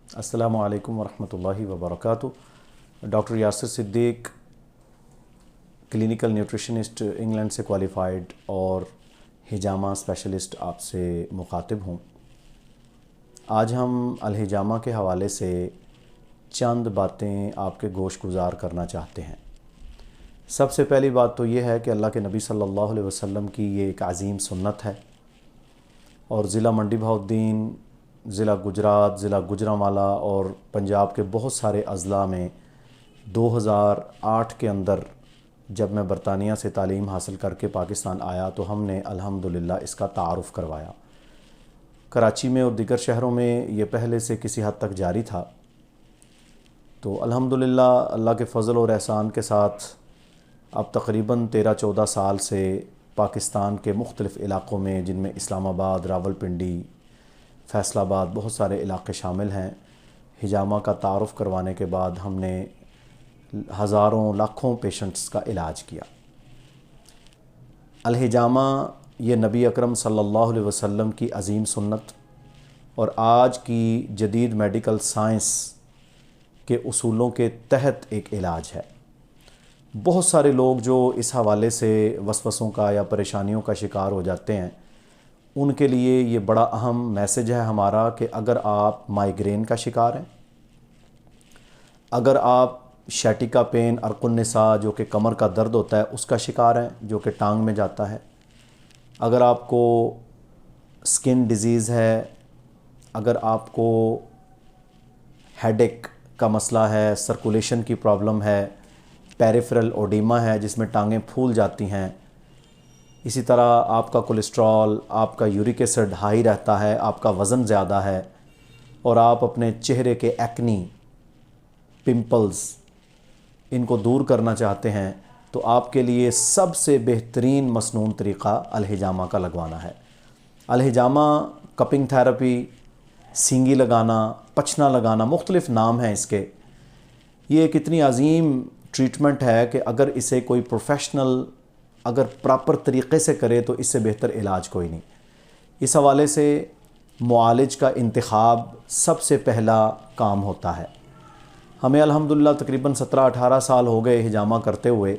अस्सलामु अलैकुम वरहमतुल्लाहि वबरकातुहू। Doctor Yasir Siddiq, clinical nutritionist, England से क्वालिफ़ाइड और हिजामा स्पेशलिस्ट आपसे मुखातिब हूँ। आज हम अल-हिजामा के हवाले से चंद बातें आपके गोश गुज़ार करना चाहते हैं। सबसे पहली बात तो ये है कि अल्लाह के नबी सल्लल्लाहु अलैहि वसल्लम की ये एक अज़ीम सुन्नत है और ज़िला मंडी बहाउद्दीन, ज़िला गुजरात, ज़िला गुजरांवाला और पंजाब के बहुत सारे अज़ला में 2008 के अंदर जब मैं बरतानिया से तालीम हासिल करके पाकिस्तान आया तो हमने अल्हम्दुलिल्लाह इसका तारुफ़ करवाया। कराची में और दीगर शहरों में ये पहले से किसी हद तक जारी था। तो अल्हम्दुलिल्लाह अल्लाह के फ़ज़ल और एहसान के साथ अब तकरीबन 13-14 साल से पाकिस्तान के मुख्तलिफ़ इलाक़ों में, जिनमें इस्लामाबाद, रावलपिंडी, फ़ैसलाबाद, बहुत सारे इलाक़े शामिल हैं, हिजामा का तारुफ़ करवाने के बाद हमने हज़ारों लाखों पेशेंट्स का इलाज किया। अल-हिजामा ये नबी अकरम सल्लल्लाहु अलैहि वसल्लम की अज़ीम सुन्नत और आज की जदीद मेडिकल साइंस के उसूलों के तहत एक इलाज है। बहुत सारे लोग जो इस हवाले से वसवसों का या परेशानियों का शिकार हो जाते हैं, उनके लिए ये बड़ा अहम मैसेज है हमारा कि अगर आप माइग्रेन का शिकार हैं, अगर आप शैटिका पेन, अर्कुन्निसा जो कि कमर का दर्द होता है उसका शिकार हैं, जो कि टांग में जाता है, अगर आपको स्किन डिज़ीज़ है, अगर आपको हेडेक का मसला है, सर्कुलेशन की प्रॉब्लम है, पेरिफेरल ओडीमा है जिसमें टांगें फूल जाती हैं, इसी तरह आपका कोलेस्ट्रॉल, आपका यूरिक एसिड हाई रहता है, आपका वज़न ज़्यादा है और आप अपने चेहरे के एक्नी, पिंपल्स इनको दूर करना चाहते हैं, तो आपके लिए सबसे बेहतरीन मसनून तरीक़ा अल-हिजामा का लगवाना है। अल-हिजामा कपिंग थेरेपी, सींगी लगाना, पचना लगाना, मुख्तलिफ़ नाम हैं इसके। ये एक इतनी अज़ीम ट्रीटमेंट है कि अगर इसे कोई प्रोफेशनल अगर प्रॉपर तरीक़े से करे तो इससे बेहतर इलाज कोई नहीं। इस हवाले से मुआलिज का इंतखाब सबसे पहला काम होता है। हमें अल्हम्दुलिल्लाह तकरीबन 17-18 साल हो गए हिजामा करते हुए,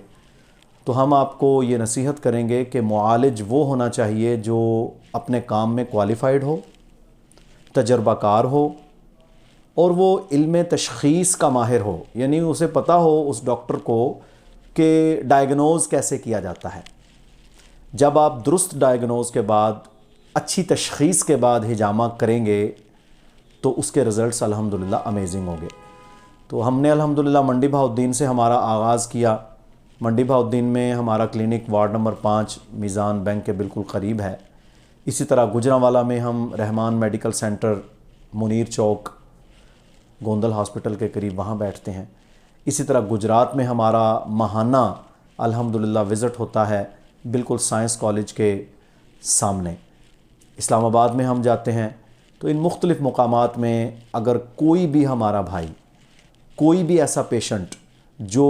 तो हम आपको ये नसीहत करेंगे कि मुआलिज वो होना चाहिए जो अपने काम में क्वालिफ़ाइड हो, तजर्बाकार हो और वो इल्म तशख़ीस का माहिर हो, यानी उसे पता हो उस डॉक्टर को कि डायग्नोज़ कैसे किया जाता है। जब आप दुरुस्त डायग्नोज़ के बाद, अच्छी तशख़ीस के बाद हिजामा करेंगे तो उसके रिज़ल्ट्स अल्हम्दुलिल्लाह अमेजिंग होंगे। तो हमने अल्हम्दुलिल्लाह मंडी बहाउद्दीन से हमारा आगाज़ किया। मंडी बहाउद्दीन में हमारा क्लिनिक वार्ड नंबर 5 मीज़ान बैंक के बिल्कुल क़रीब है। इसी तरह गुजरांवाला में हम रहमान मेडिकल सेंटर, मुनीर चौक, गोंदल हॉस्पिटल के करीब वहाँ बैठते हैं। इसी तरह गुजरात में हमारा माहाना अल्हम्दुलिल्लाह विज़िट होता है बिल्कुल साइंस कॉलेज के सामने। इस्लामाबाद में हम जाते हैं। तो इन मुख्तलिफ़ मुकामात में अगर कोई भी हमारा भाई, कोई भी ऐसा पेशेंट जो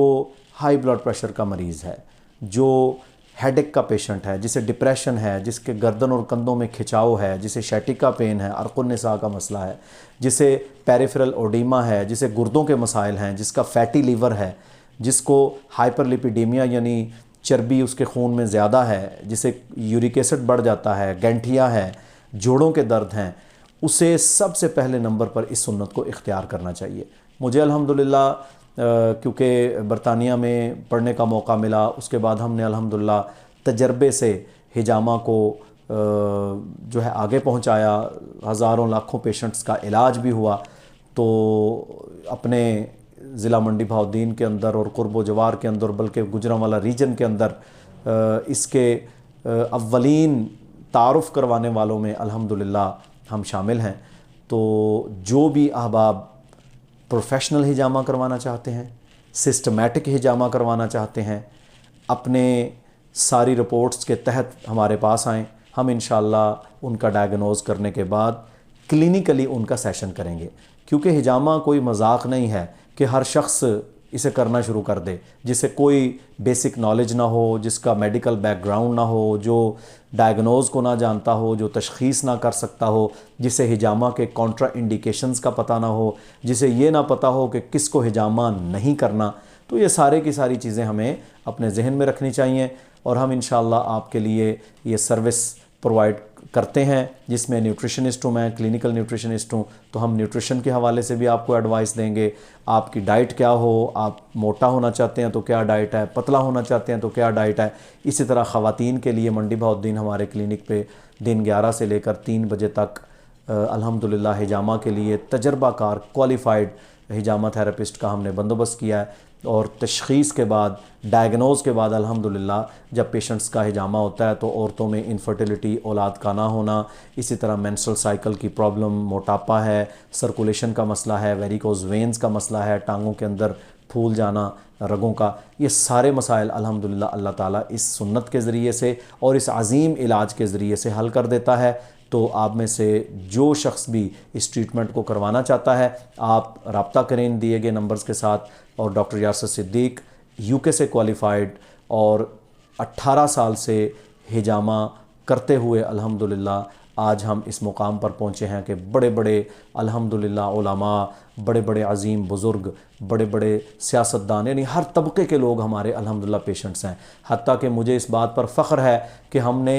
हाई ब्लड प्रेशर का मरीज़ है, जो हेडेक का पेशेंट है, जिसे डिप्रेशन है, जिसके गर्दन और कंधों में खिंचाव है, जिसे शैटिका पेन है, अर्कुन्निसा का मसला है, जिसे पेरिफेरल ओडीमा है, जिसे गुर्दों के मसाइल हैं, जिसका फैटी लीवर है, जिसको हाइपरलिपिडीमिया यानी चर्बी उसके खून में ज़्यादा है, जिसे यूरिक एसिड बढ़ जाता है, गैंठिया है, जोड़ों के दर्द हैं, उसे सबसे पहले नंबर पर इस सुन्नत को इख्तियार करना चाहिए। मुझे अल्हम्दुलिल्लाह क्योंकि बरतानिया में पढ़ने का मौका मिला, उसके बाद हमने अल्हम्दुलिल्लाह तजर्बे से हिजामा को जो है आगे पहुंचाया, हज़ारों लाखों पेशेंट्स का इलाज भी हुआ। तो अपने ज़िला मंडी बहाउद्दीन के अंदर और कुर्ब व जवार के अंदर, बल्कि गुजरांवाला रीजन के अंदर इसके अव्वलीन तारुफ़ करवाने वालों में अल्हम्दुलिल्लाह हम शामिल हैं। तो जो भी अहबाब प्रोफेशनल हिजामा करवाना चाहते हैं, सिस्टमेटिक हिजामा करवाना चाहते हैं, अपने सारी रिपोर्ट्स के तहत हमारे पास आएँ। हम इंशाअल्लाह उनका डायग्नोज़ करने के बाद क्लिनिकली उनका सेशन करेंगे, क्योंकि हिजामा कोई मजाक नहीं है कि हर शख्स इसे करना शुरू कर दे, जिसे कोई बेसिक नॉलेज ना हो, जिसका मेडिकल बैकग्राउंड ना हो, जो डायग्नोज को ना जानता हो, जो तशख़ीस ना कर सकता हो, जिसे हिजामा के कॉन्ट्रा इंडिकेशंस का पता ना हो, जिसे ये ना पता हो कि किसको हिजामा नहीं करना। तो ये सारे की सारी चीज़ें हमें अपने जहन में रखनी चाहिए और हम इंशाअल्लाह आपके लिए ये सर्विस प्रोवाइड करते हैं, जिसमें न्यूट्रिशनिस्ट हूँ मैं, क्लिनिकल न्यूट्रिशनिस्ट हूँ। तो हम न्यूट्रिशन के हवाले से भी आपको एडवाइस देंगे, आपकी डाइट क्या हो, आप मोटा होना चाहते हैं तो क्या डाइट है, पतला होना चाहते हैं तो क्या डाइट है। इसी तरह ख़वातीन के लिए मंडी बहाउद्दीन हमारे क्लिनिक पे दिन 11 से लेकर 3 बजे तक अल्हम्दुलिल्लाह हिजामा के लिए तजर्बाकार क्वालिफाइड हिजामा थेरेपिस्ट का हमने बंदोबस्त किया है। और तशख़ीस के बाद, डायग्नोज के बाद अल्हम्दुलिल्लाह जब पेशेंट्स का हिजामा होता है तो औरतों में इनफर्टिलिटी, औलाद का ना होना, इसी तरह मेंस्ट्रुअल साइकिल की प्रॉब्लम, मोटापा है, सर्कुलेशन का मसला है, वेरिकोज वेन्स का मसला है, टांगों के अंदर फूल जाना रगों का, ये सारे मसाइल अल्हम्दुलिल्लाह अल्लाह ताला इस सुन्नत के ज़रिए से और इस अज़ीम इलाज के ज़रिए से हल कर देता है। तो आप में से जो शख्स भी इस ट्रीटमेंट को करवाना चाहता है, आप रब्ता करें इन दिए गए नंबर्स के साथ। और डॉक्टर यासर सिद्दीक यूके से क्वालिफाइड और 18 साल से हिजामा करते हुए अल्हम्दुलिल्लाह आज हम इस मुकाम पर पहुँचे हैं कि बड़े बड़े अल्हम्दुलिल्लाह उलमा, बड़े बड़े अज़ीम बुज़ुर्ग, बड़े बड़े सियासतदान, यानी हर तबके के लोग हमारे अल्हम्दुलिल्लाह पेशेंट्स हैं। हत्ता कि मुझे इस बात पर फ़ख्र है कि हमने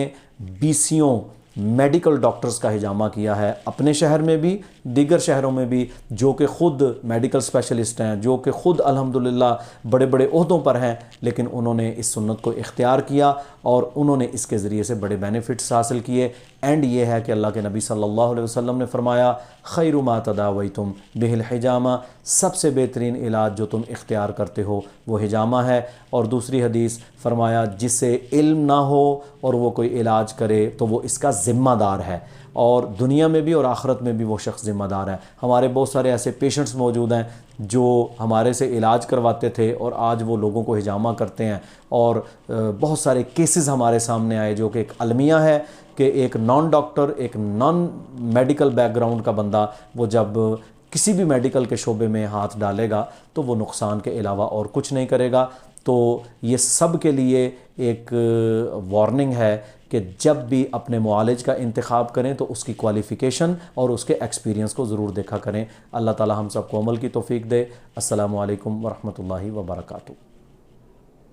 बीसियों मेडिकल डॉक्टर्स का हिजामा किया है अपने शहर में भी, दीगर शहरों में भी, जो कि ख़ुद मेडिकल स्पेशलिस्ट हैं, जो कि ख़ुद अल्हम्दुलिल्लाह बड़े बड़े ओहदों पर हैं, लेकिन उन्होंने इस सुन्नत को इख्तियार किया और उन्होंने इसके ज़रिए से बड़े बेनिफिट्स हासिल किए। एंड ये है कि अल्लाह के नबी सल्लल्लाहु अलैहि वसल्लम ने फरमाया, खैरु मा तदावैतुम बिहिल हिजामा, सबसे बेहतरीन इलाज जो तुम इख्तियार करते हो वो हिजामा है। और दूसरी हदीस फरमाया, जिसे इल्म ना हो और वो कोई इलाज करे तो वो इसका ज़िम्मेदार है, और दुनिया में भी और आखिरत में भी वो शख्स ज़िम्मेदार है। हमारे बहुत सारे ऐसे पेशेंट्स मौजूद हैं जो हमारे से इलाज करवाते थे और आज वो लोगों को हिजामा करते हैं। और बहुत सारे केसेस हमारे सामने आए जो कि एक अलमिया है कि एक नॉन डॉक्टर, एक नॉन मेडिकल बैकग्राउंड का बंदा, वो जब किसी भी मेडिकल के शोबे में हाथ डालेगा तो वो नुकसान के अलावा और कुछ नहीं करेगा। तो ये सब के लिए एक वार्निंग है कि जब भी अपने मुआलिज का इंतखाब करें तो उसकी क्वालिफ़िकेशन और उसके एक्सपीरियंस को ज़रूर देखा करें। अल्लाह ताला हम सबको अमल की तौफ़ीक दे। अस्सलामु अलैकुम वरहमतुल्लाहि वबरकातुहू।